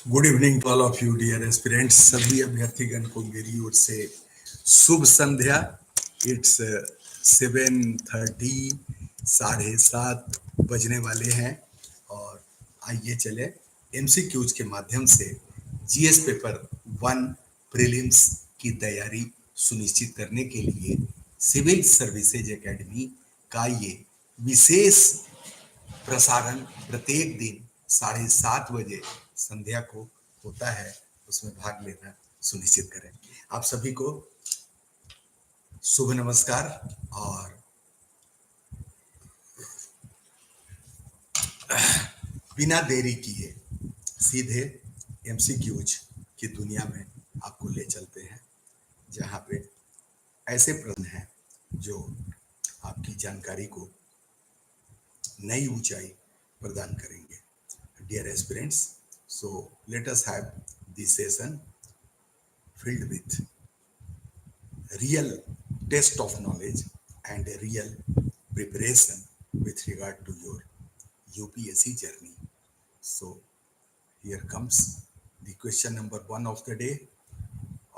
Good evening to all of you dear aspirants. सभी अभ्यर्थीगण को मेरी ओर से शुभ संध्या। इट्स 7:30, 7:30 बजने वाले हैं और आइए चले एमसीक्यूज के माध्यम से जीएस पेपर 1 प्रीलिम्स की तैयारी सुनिश्चित करने के लिए सिविल सर्विसेज एकेडमी का ये विशेष प्रसारण प्रत्येक दिन 7:30 बजे संध्या को होता है, उसमें भाग लेना सुनिश्चित करें। आप सभी को शुभ नमस्कार और बिना देरी किए सीधे एमसीक्यूज की दुनिया में आपको ले चलते हैं, जहां पे ऐसे प्रश्न हैं जो आपकी जानकारी को नई ऊंचाई प्रदान करेंगे। Dear aspirants, so let us have this session filled with real test of knowledge and a real preparation with regard to your UPSC journey. So here comes the question number 1 of the day।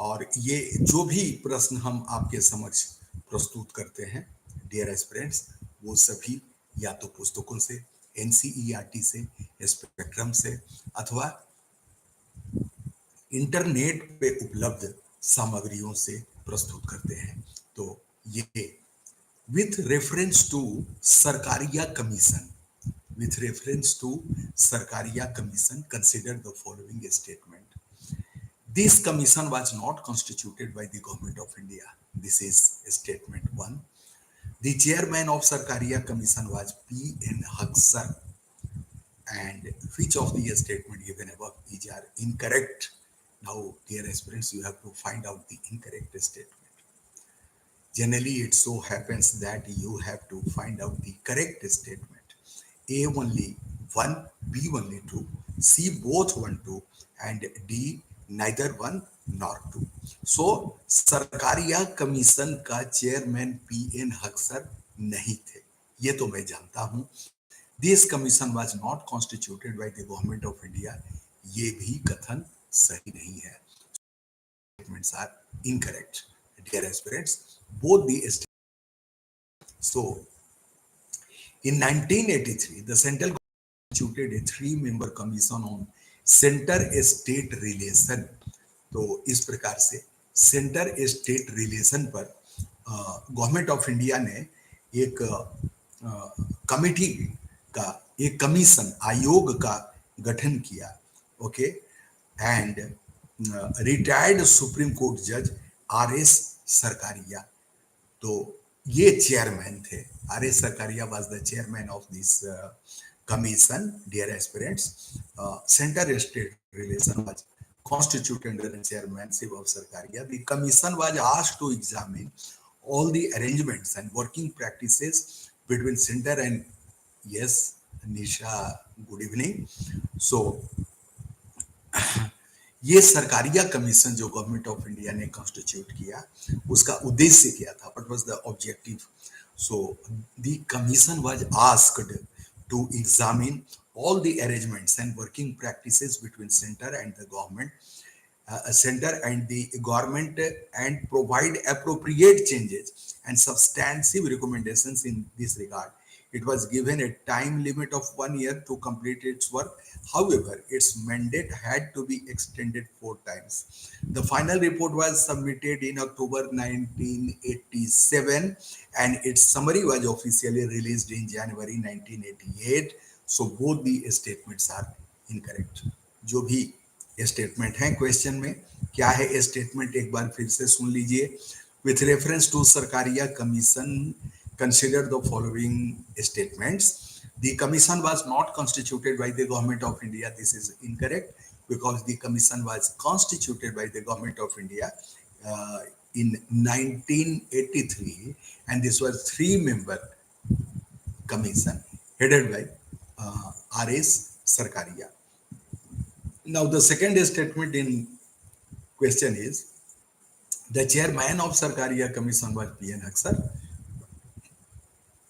और ये जो भी प्रश्न हम आपके समक्ष प्रस्तुत करते हैं डियर एस्पिरेंट्स, वो सभी या तो पुस्तकों से, एनसीईआरटी से, स्पेक्ट्रम से अथवा इंटरनेट पे उपलब्ध सामग्रियों से प्रस्तुत करते हैं। तो ये with reference to Sarkaria commission, with reference to Sarkaria Commission, consider the following statement. This commission was not constituted by the government of India. This is statement 1. The chairman of Sarkaria Commission was P.N. Haksar, and which of the statement given above these are incorrect? Now, dear aspirants, you have to find out the incorrect statement. Generally, it so happens that you have to find out the correct statement. A only 1, B only 2, C both 1, 2, and D neither 1 nor 2. So Sarkaria commission का chairman PN Haksar नहीं थे, ये तो मैं जानता हूं। This commission was not constituted by the government of India, ये भी कथन सही नहीं है। Statements are incorrect, dear aspirants. Both the so in 1983, the central government constituted a 3-member commission on centre-state relation. तो इस प्रकार से सेंटर स्टेट रिलेशन पर गवर्नमेंट ऑफ इंडिया ने एक कमिटी का, एक कमीशन, आयोग का गठन किया। Okay, and retired supreme court जज आर.एस. सरकारिया, तो ये चेयरमैन थे। RS. Sarkaria was the chairman of this commission, dear aspirants. Center state relation was constituted under the chairmanship of Sarkaria. The commission was asked to examine all the arrangements and working practices between center and, yes, Nisha, good evening. So ये Sarkaria commission जो government of India ने constitute किया, उसका उद्देश्य क्या था? What was the objective? So the commission was asked to examine all the arrangements and working practices between center and the government, and provide appropriate changes and substantive recommendations in this regard. It was given a time limit of 1 year to complete its work. However, its mandate had to be extended 4 times. The final report was submitted in October 1987, and its summary was officially released in January 1988. So both the statements are incorrect. जो भी statement है question में, क्या है statement एक बार फिर से सुन लीजिए। With reference to Sarkaria commission, consider the following statements. The commission was not constituted by the government of India. This is incorrect, because the commission was constituted by the government of India in 1983, and this was 3-member commission headed by R.S. Sarkaria. Now the second statement in question is, the chairman of Sarkaria commission was P.N. Haksar.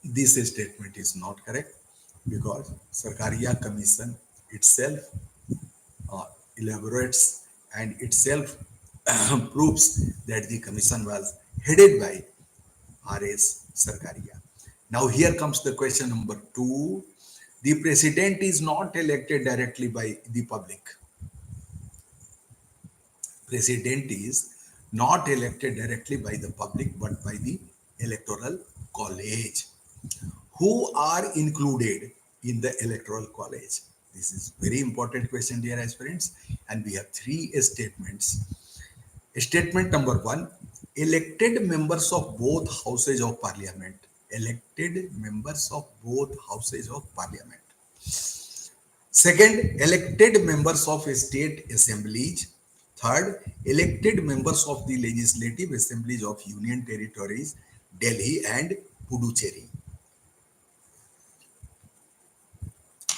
This statement is not correct, because Sarkaria Commission itself elaborates and itself proves that the commission was headed by R.S. Sarkaria. Now here comes the question number 2. The president is not elected directly by the public. President is not elected directly by the public but by the electoral college. Who are included in the electoral college? This is very important question, dear aspirants, and we have three statements. Statement number 1, elected members of both houses of parliament. Elected members of both houses of parliament. Second, elected members of state assemblies. Third, elected members of the legislative assemblies of union territories, Delhi and Puducherry.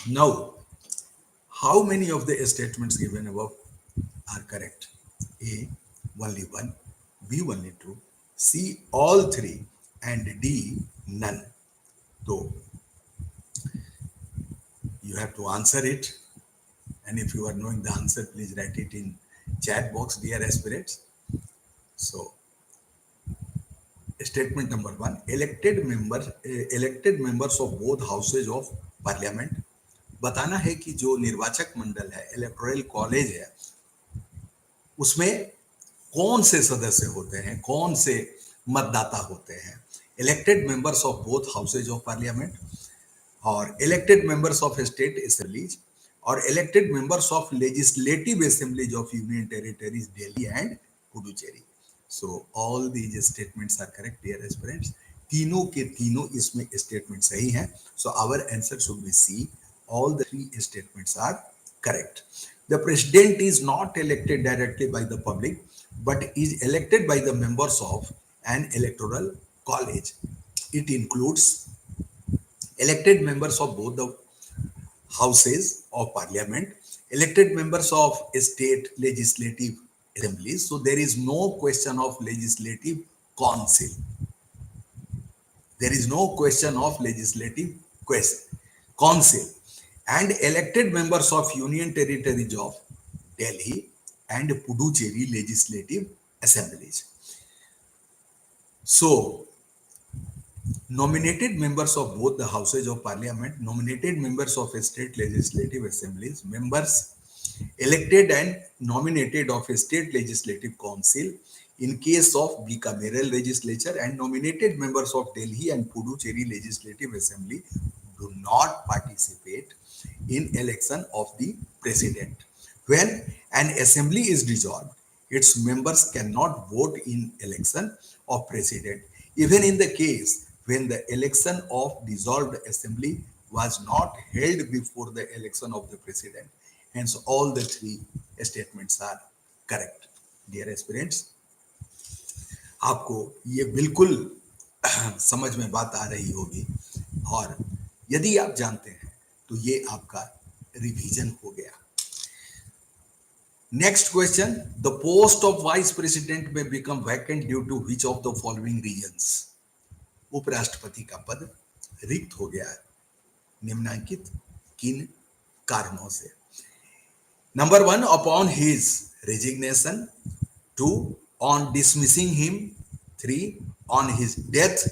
Now, how many of the statements given above are correct? A, only one, B, only two, C, all three, and D, none. So, you have to answer it. And if you are knowing the answer, please write it in chat box, dear aspirants. So, statement number 1, elected members of both houses of parliament. बताना है कि जो निर्वाचक मंडल है, electoral college है, उसमें कौन से सदस्य होते हैं, कौन से मतदाता होते हैं. Elected members of both houses of parliament और elected members of state assemblies और elected members of legislative assemblies of union territories Delhi and Puducherry. So all these statements are correct, dear aspirants. तीनों के तीनों इसमें स्टेटमेंट सही हैं. So our answer should be C. All the three statements are correct. The president is not elected directly by the public, but is elected by the members of an electoral college. It includes elected members of both the houses of parliament, elected members of state legislative assemblies. So there is no question of legislative council. There is no question of legislative council. And elected members of union territories of Delhi and Puducherry legislative assemblies. So, nominated members of both the houses of parliament, nominated members of state legislative assemblies, members elected and nominated of a state legislative council in case of bicameral legislature, and nominated members of Delhi and Puducherry legislative assembly do not participate in election of the president. When an assembly is dissolved, its members cannot vote in election of president, even in the case when the election of dissolved assembly was not held before the election of the president. Hence, all the three statements are correct. Dear aspirants, आपको ये बिल्कुल समझ में बात आ रही होगी, और यदि आप जानते हैं तो ये आपका रिवीजन हो गया. Next question, the post of vice president में become vacant due to which of the following reasons. उपराष्ट्रपति का पद रिक्त हो गया निम्नलिखित किन कारणों से. Number 1, upon his resignation. 2, on dismissing him. 3, on his death.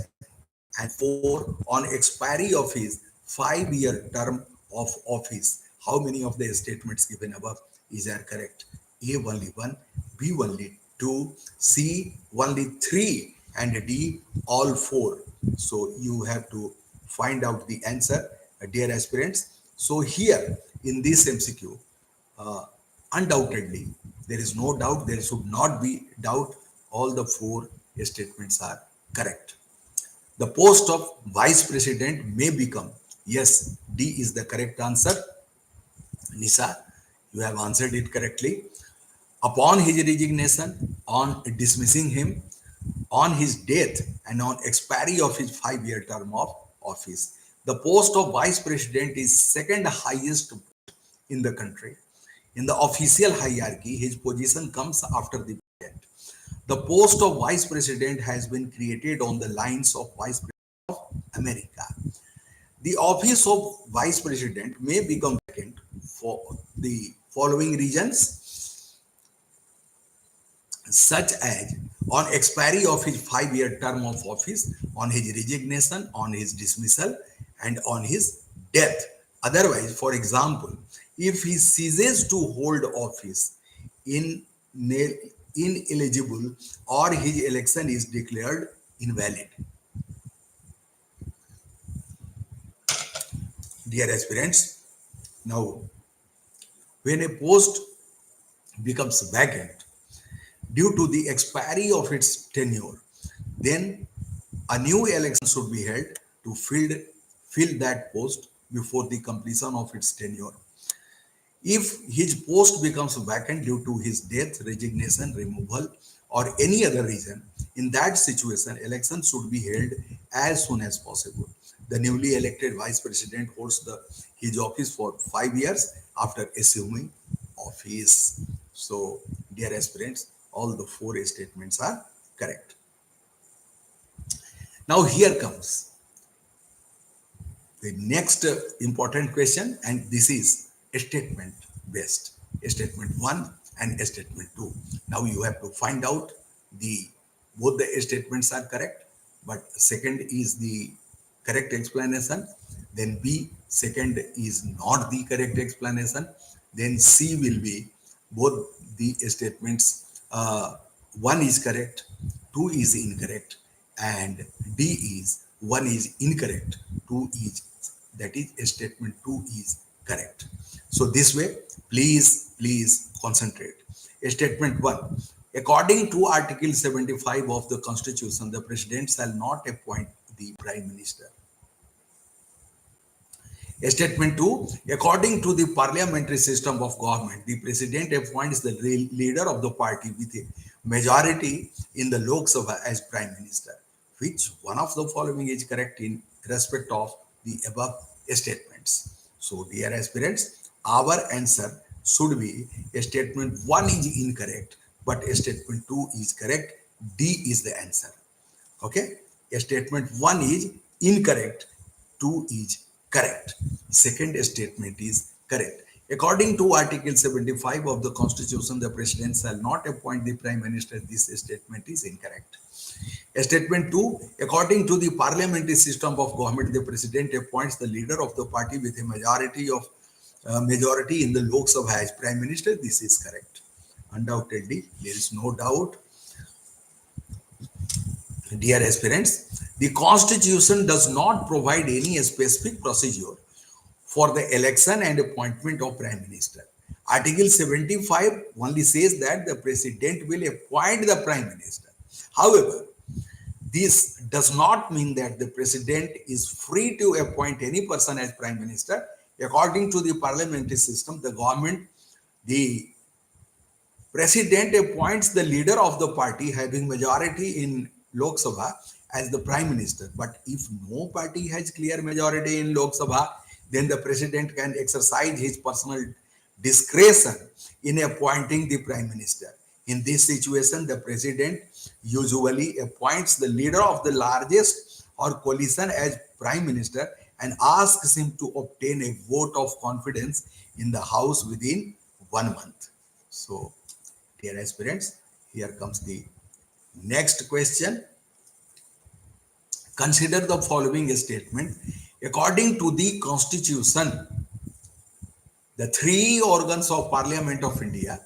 And 4, on expiry of his 5-year term of office. How many of the statements given above is are correct? A, only 1, B, only 2, C, only 3, and D, all 4. So you have to find out the answer, dear aspirants. So here in this MCQ, undoubtedly, there is no doubt, there should not be doubt, all the 4 statements are correct. The post of vice president may become, yes, D is the correct answer. Nisa, you have answered it correctly. Upon his resignation, on dismissing him, on his death, and on expiry of his 5-year term of office. The post of vice president is second highest in the country. In the official hierarchy, his position comes after the president. The post of vice president has been created on the lines of vice president of America. The office of vice president may become vacant for the following reasons. such as on expiry of his 5-year term of office, on his resignation, on his dismissal, and on his death. Otherwise, for example, if he ceases to hold office in ineligible or his election is declared invalid. Dear aspirants, now when a post becomes vacant due to the expiry of its tenure, then a new election should be held to fill that post before the completion of its tenure. If his post becomes vacant due to his death, resignation, removal, or any other reason, in that situation, election should be held as soon as possible. The newly elected vice president holds his office for 5 years after assuming office. So, dear aspirants, all the four statements are correct. Now, here comes the next important question, and this is statement based. Statement 1 and statement 2. Now you have to find out both the statements are correct, but second is the correct explanation. Then B, second is not the correct explanation. Then C will be both the statements. One is correct, two is incorrect, and D is one is incorrect, two is, that is statement 2 is correct. So this way, please concentrate. Statement 1. According to Article 75 of the Constitution, the President shall not appoint the Prime Minister. Statement 2. According to the parliamentary system of government, the President appoints the leader of the party with a majority in the Lok Sabha as Prime Minister. Which one of the following is correct in respect of the above statements? So, dear aspirants, our answer should be statement 1 is incorrect, but statement 2 is correct. D is the answer. Okay? Statement 1 is incorrect, 2 is correct. Second statement is correct. According to Article 75 of the Constitution, the President shall not appoint the Prime Minister. This statement is incorrect. Statement 2, according to the parliamentary system of government, the President appoints the leader of the party with a majority in the Lok Sabha as Prime Minister. This is correct. Undoubtedly, there is no doubt. Dear aspirants, the Constitution does not provide any specific procedure for the election and appointment of Prime Minister. Article 75 only says that the President will appoint the Prime Minister. However, this does not mean that the President is free to appoint any person as Prime Minister. According to the parliamentary system, the President appoints the leader of the party having majority in Lok Sabha as the Prime Minister. But if no party has clear majority in Lok Sabha, then the President can exercise his personal discretion in appointing the Prime Minister. In this situation, the President usually appoints the leader of the largest or coalition as Prime Minister and asks him to obtain a vote of confidence in the House within 1 month. So, dear aspirants, here comes the next question. Consider the following statement. According to the Constitution, the 3 organs of Parliament of India.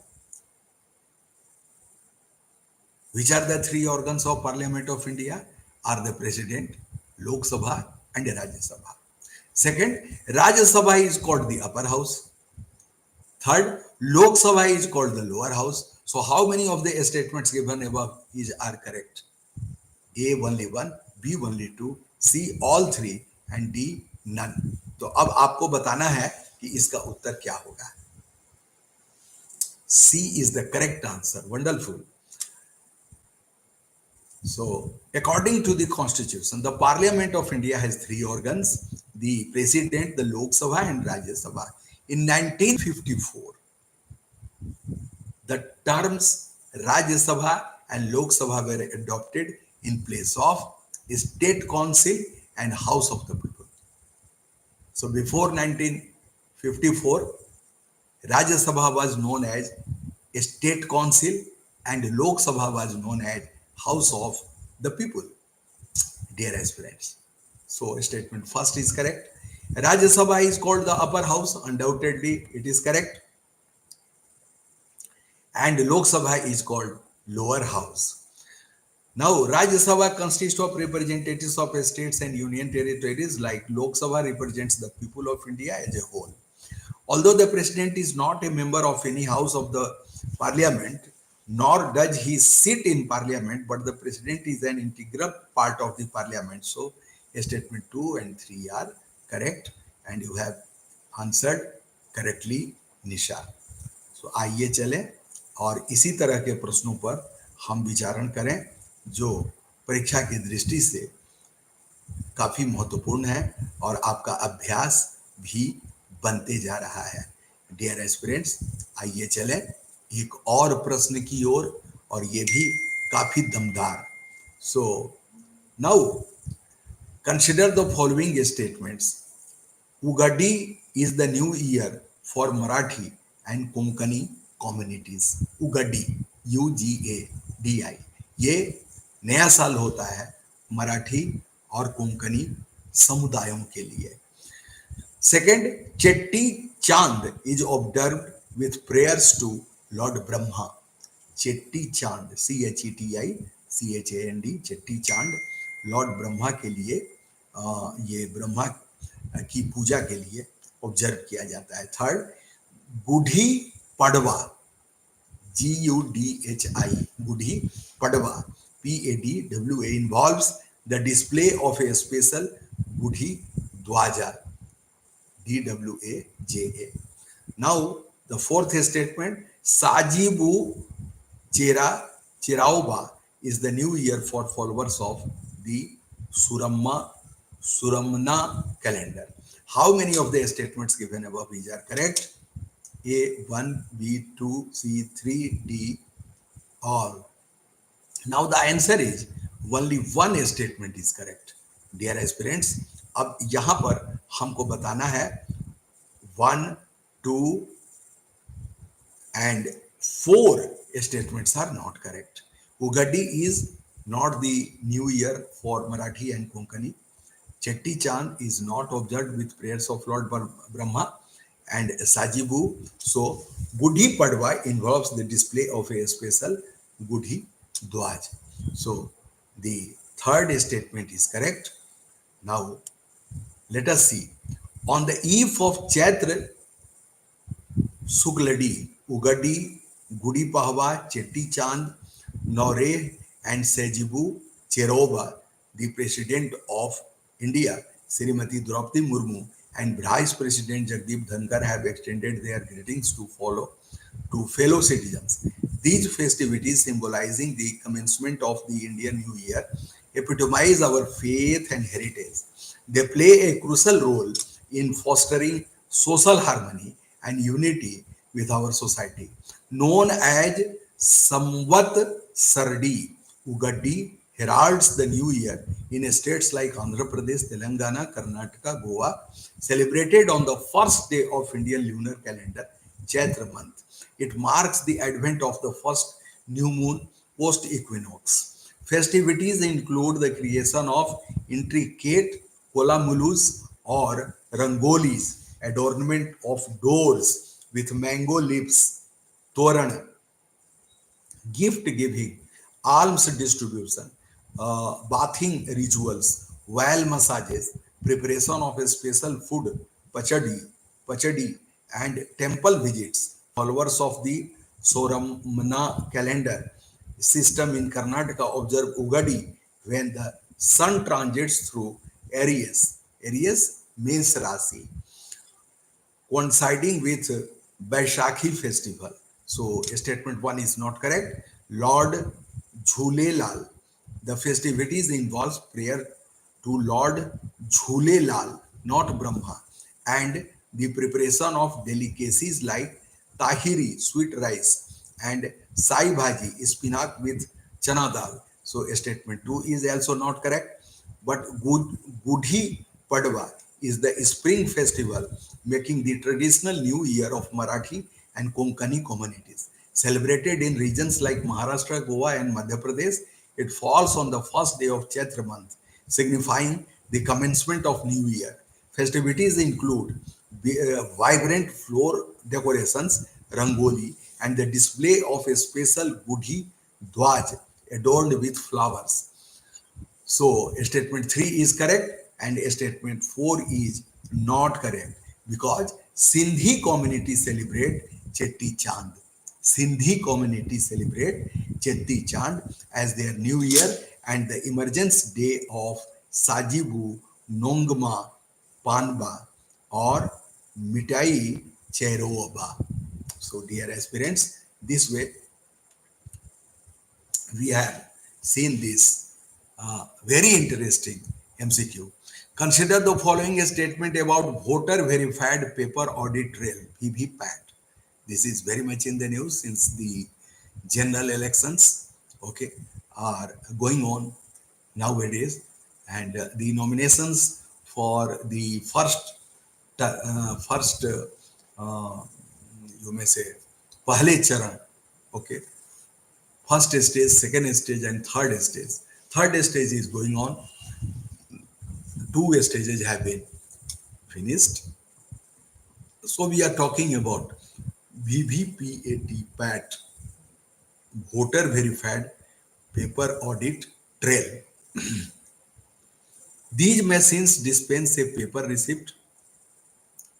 Which are the 3 organs of Parliament of India? Are the President, Lok Sabha, and Rajya Sabha. Second, Rajya Sabha is called the upper house. Third, Lok Sabha is called the lower house. So how many of the statements given above are correct? A only 1, B only 2, C all 3, and D none. तो अब आपको बताना है कि इसका उत्तर क्या होगा. C is the correct answer. Wonderful. So, according to the Constitution, the Parliament of India has 3 organs: the President, the Lok Sabha, and Rajya Sabha. In 1954, the terms Rajya Sabha and Lok Sabha were adopted in place of State Council and House of the People. So, before 1954, Rajya Sabha was known as State Council and Lok Sabha was known as House of the People, dear aspirants. So statement first is correct. Rajya Sabha is called the upper house, undoubtedly it is correct. And Lok Sabha is called lower house. Now, Rajya Sabha consists of representatives of states and union territories, like Lok Sabha represents the people of India as a whole. Although the president is not a member of any house of the parliament, nor does he sit in parliament, but the president is an integral part of the parliament. So, statement 2 and 3 are correct, and you have answered correctly, Nisha. So, आइए चलें और इसी तरह के प्रश्नों पर हम विचारण करें जो परीक्षा की दृष्टि से काफी महत्वपूर्ण है और आपका अभ्यास भी बनते जा रहा है। डियर एस्पिरेंट्स, आइए चलें एक और प्रश्न की ओर, और ये भी काफी दमदार। So now consider the following statements. Ugadi is the new year for Marathi and Konkani communities. Ugadi, UGADI, ये नया साल होता है मराठी और कोंकणी समुदायों के लिए। Second, Cheti Chand is observed with prayers to lord Brahma. Cheti Chand, CHETTI, Chetty चांद लॉर्ड ब्रह्मा के लिए, ये ब्रह्मा की पूजा के लिए ऑब्जर्व किया जाता है। Third, Gudhi Padwa, GUDHI, Gudhi Padwa, PADWA, involves the display of a special Gudhi ध्वजा, DWAJA. Now, the fourth statement, Sajibu Chirauba is the new year for followers of the Suramna calendar. How many of the statements given above these are correct? A, 1, B, 2, C, 3, D, all. Now the answer is only one statement is correct. Dear aspirants, अब यहाँ पर हमको बताना है 1, 2 and 4 statements are not correct. Ugadi is not the new year for Marathi and Konkani. Chetti Chand is not observed with prayers of Lord Brahma and Sajibu. So, Gudi Padwa involves the display of a special Gudi Dwaj. So, the third statement is correct. Now, let us see. On the eve of Chaitra Sugladi, Ugadi, Gudi Pahwa, Chetti Chand, Naure, and Sajibu Cheroba, the President of India, Srimati Draupadi Murmu, and Vice President Jagdeep Dhankar have extended their greetings to fellow citizens. These festivities, symbolizing the commencement of the Indian New Year, epitomize our faith and heritage. They play a crucial role in fostering social harmony and unity with our society. Known as Samvat Sardi, Ugadi heralds the new year in states like Andhra Pradesh, Telangana, Karnataka, Goa, celebrated on the first day of Indian lunar calendar, Chaitra month. It marks the advent of the first new moon post-equinox. Festivities include the creation of intricate kolamulus or rangolis, adornment of doors with mango leaves, toran, gift giving, alms distribution, bathing rituals, well massages, preparation of a special food, pachadi, and temple visits. Followers of the Soramana calendar system in Karnataka observe Ugadi when the sun transits through Aries. Aries means Rasi, coinciding with Baishakhi festival. So statement 1 is not correct. Lord Jhulelal. The festivities involves prayer to Lord Jhulelal, not Brahma, and the preparation of delicacies like tahiri, sweet rice, and sai bhaji, spinach with chana dal. So statement 2 is also not correct. But Gudhi Padwa is the spring festival, making the traditional new year of Marathi and Konkani communities. Celebrated in regions like Maharashtra, Goa, and Madhya Pradesh. It falls on the first day of Chaitra month, signifying the commencement of New Year. Festivities include vibrant floor decorations, rangoli, and the display of a special Gudi Dwaj adorned with flowers. So statement 3 is correct and statement 4 is not correct because Sindhi community celebrate Chetti Chand. Sindhi community celebrate Chetti Chand as their new year and the emergence day of Sajibu Nongma Panba or Mitai Cheroba. So dear aspirants, this way we have seen this very interesting MCQ. Consider the following statement about voter verified paper audit trail (VVPAT). This is very much in the news since the general elections, okay, are going on nowadays, and the nominations for the first you may say पहले चरण, okay, first stage, second stage, and third stage. Third stage is going on. Two stages have been finished. So we are talking about VVPAT PAT, voter verified paper audit trail. These machines dispense a paper receipt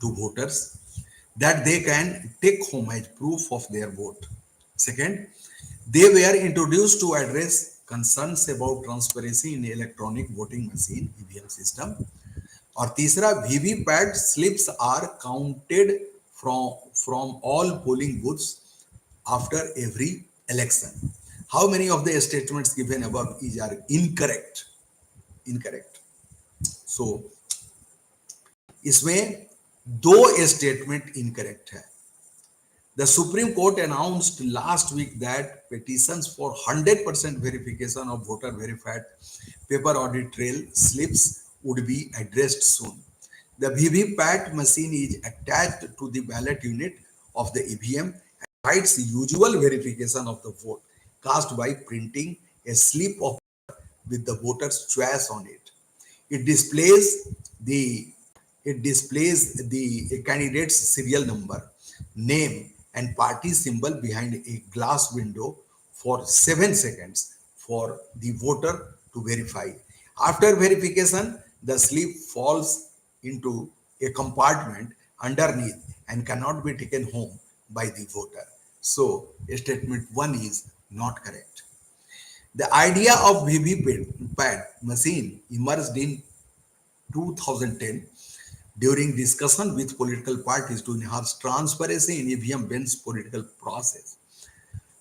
to voters that they can take home as proof of their vote. Second, they were introduced to address concerns about transparency in electronic voting machine EVM system. और तीसरा VVPAT slips are counted from all polling booths after every election. How many of the statements given above are incorrect? Incorrect. So इसमें दो statement incorrect है. The Supreme Court announced last week that petitions for 100% verification of voter verified paper audit trail slips would be addressed soon. The VVPAT machine is attached to the ballot unit of the EVM and provides the usual verification of the vote cast by printing a slip of with the voter's choice on it. It displays the candidate's serial number, name, and party symbol behind a glass window for 7 seconds for the voter to verify. After verification, the slip falls into a compartment underneath and cannot be taken home by the voter. So, statement 1 is not correct. The idea of VVPAT machine emerged in 2010 during discussion with political parties to enhance transparency in EVM-based political process.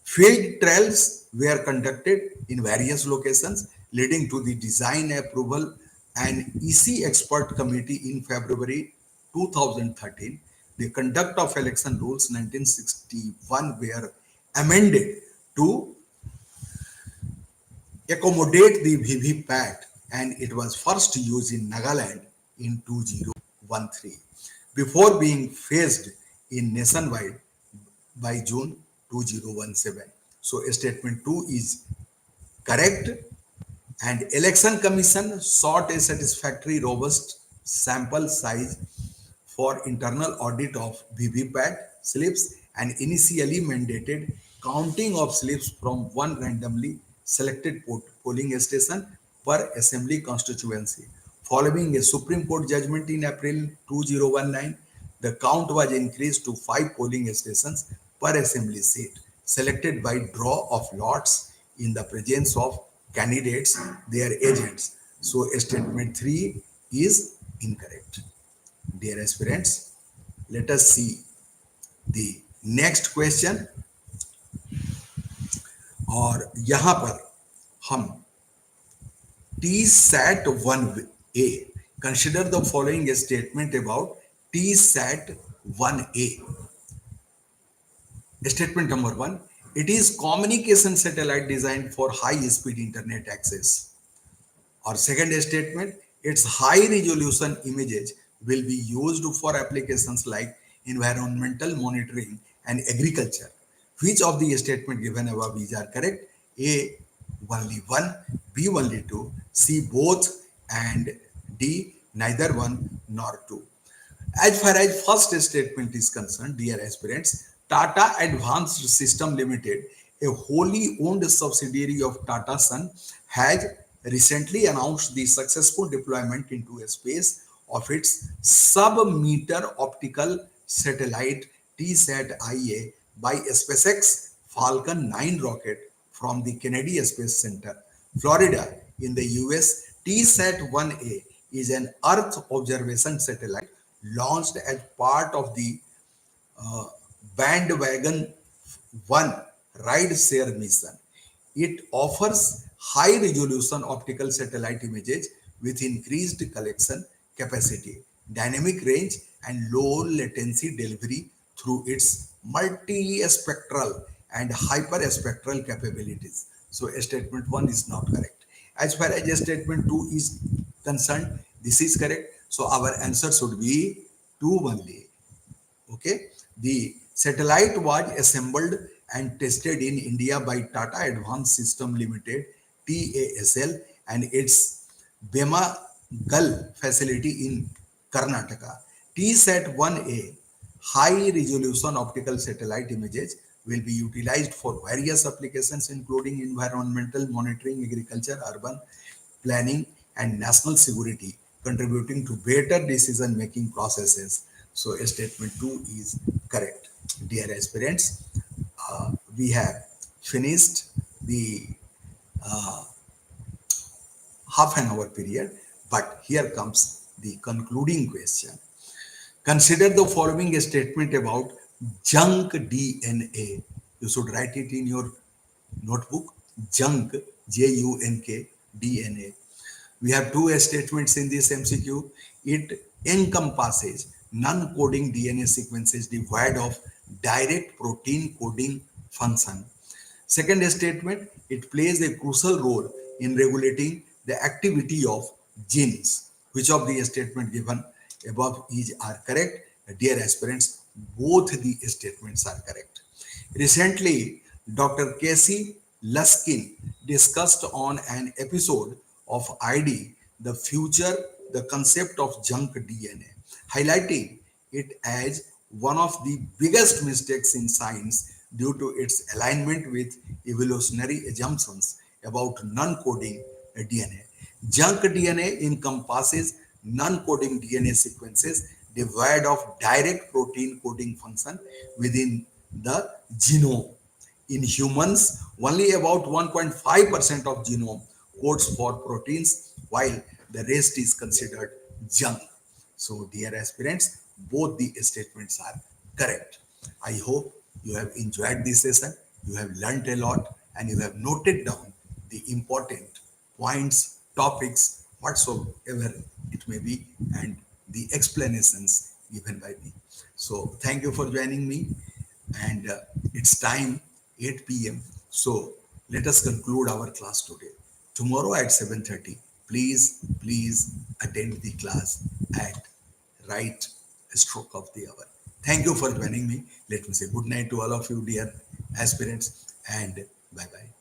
Field trials were conducted in various locations, leading to the design approval and EC expert committee in February 2013. The conduct of election rules 1961 were amended to accommodate the VVPAT, and it was first used in Nagaland in 2013 before being phased in nationwide by June 2017. So statement 2 is correct, and Election Commission sought a satisfactory robust sample size for internal audit of VVPAT slips and initially mandated counting of slips from one randomly selected polling station per assembly constituency. Following a Supreme Court judgment in April 2019, the count was increased to 5 polling stations per assembly seat, selected by draw of lots in the presence of candidates, their agents. So statement 3 is incorrect. Dear aspirants, let us see the next question. और यहाँ पर हम TSAT 1A, consider the following statement about TSAT 1A. Statement number 1, it is communication satellite designed for high-speed internet access. Or second statement, its high-resolution images will be used for applications like environmental monitoring and agriculture. Which of the statement given above is are correct? A, only one, B, only two, C, both, and D, neither one nor two. As far as first statement is concerned, dear aspirants, Tata Advanced System Limited, a wholly owned subsidiary of Tata Sun, has recently announced the successful deployment into space of its sub-meter optical satellite TSAT-IA by SpaceX Falcon 9 rocket from the Kennedy Space Center, Florida, in the US. TSAT-1A is an Earth observation satellite launched as part of the uh, Bandwagon 1 ride share mission. It offers high resolution optical satellite images with increased collection capacity, dynamic range, and low latency delivery through its multispectral and hyperspectral capabilities. So, statement 1 is not correct. As far as statement 2 is concerned, this is correct. So, our answer should be 2 only. Okay, the satellite was assembled and tested in India by Tata Advanced System Limited (TASL) and its Bemagal facility in Karnataka. TSAT-1A high resolution optical satellite images will be utilized for various applications including environmental monitoring, agriculture, urban planning, and national security, contributing to better decision making processes. So, statement 2 is correct. Dear aspirants, we have finished the half an hour period, but here comes the concluding question. Consider the following statement about junk DNA. You should write it in your notebook. Junk, Junk, DNA. We have two statements in this MCQ. It encompasses non-coding DNA sequences devoid of direct protein coding function. Second statement, it plays a crucial role in regulating the activity of genes. Which of the statement given above is are correct? Dear aspirants, both the statements are correct. Recently, Dr. Casey Luskin discussed on an episode of ID the future, the concept of junk DNA, highlighting it as one of the biggest mistakes in science due to its alignment with evolutionary assumptions about non-coding DNA. Junk DNA encompasses non-coding DNA sequences devoid of direct protein coding function within the genome. In humans, only about 1.5% of genome codes for proteins, while the rest is considered junk. So, dear aspirants, both the statements are correct. I hope you have enjoyed this session, you have learned a lot, and you have noted down the important points, topics, whatsoever it may be, and the explanations given by me. So, thank you for joining me, and it's time 8 p.m. So, let us conclude our class today. Tomorrow at 7:30, please attend the class at right stroke of the hour. Thank you for joining me. Let me say good night to all of you, dear aspirants, and bye bye.